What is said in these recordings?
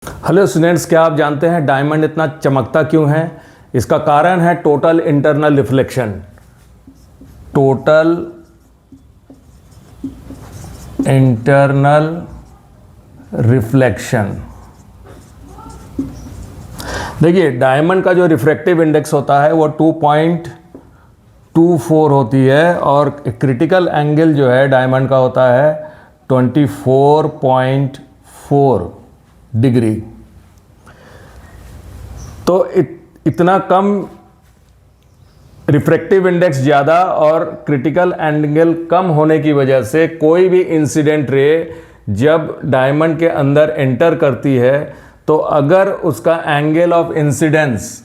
Hello students, क्या आप जानते हैं डायमंड इतना चमकता क्यों है? इसका कारण है total internal reflection. Total internal reflection. देखिए, डायमंड का जो रिफ्रैक्टिव इंडेक्स होता है वो 2.24 होती है और क्रिटिकल एंगल जो है डायमंड का होता है 24.4 डिग्री। तो इतना कम रिफ्रैक्टिव ज़्यादा ज़्यादा और क्रिटिकल एंगल कम होने की वजह से कोई भी इंसिडेंट रे जब डायमंड के अंदर एंटर करती है तो अगर उसका एंगल ऑफ इंसिडेंस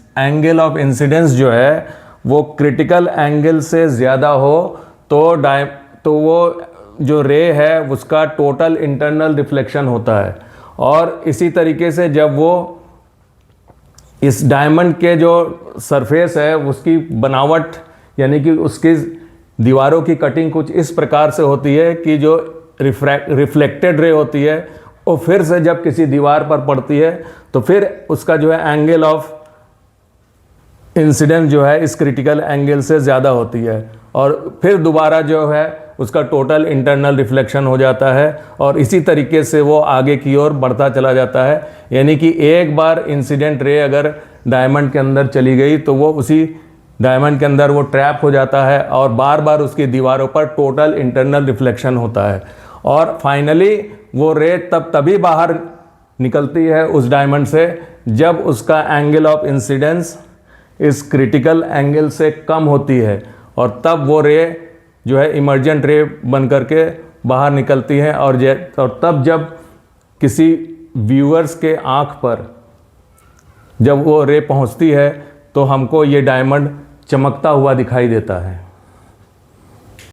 जो है वो क्रिटिकल एंगल से ज़्यादा हो तो वो जो रे है उसका टोटल इंटरनल रिफ्लेक्शन होता है। और इसी तरीके से जब वो इस डायमंड के जो सरफेस है उसकी बनावट यानी कि उसकी दीवारों की कटिंग कुछ इस प्रकार से होती है कि जो रिफ्लेक्टेड रे होती है वो फिर से जब किसी दीवार पर पड़ती है तो फिर उसका जो है एंगल ऑफ इंसिडेंस जो है इस क्रिटिकल एंगल से ज़्यादा होती है और फिर दोबारा जो है उसका टोटल इंटरनल रिफ्लेक्शन हो जाता है और इसी तरीके से वो आगे की ओर बढ़ता चला जाता है। यानी कि एक बार इंसिडेंट रे अगर डायमंड के अंदर चली गई तो वो उसी डायमंड के अंदर वो ट्रैप हो जाता है और बार बार उसकी दीवारों पर टोटल इंटरनल रिफ्लेक्शन होता है और फाइनली वो रे तभी बाहर निकलती है उस डायमंड से जब उसका एंगल ऑफ इंसिडेंस इस क्रिटिकल एंगल से कम होती है और तब वो रे जो है इमर्जेंट रे बन करके बाहर निकलती हैं और तब जब किसी व्यूअर्स के आँख पर जब वो रे पहुंचती है तो हमको ये डायमंड चमकता हुआ दिखाई देता है।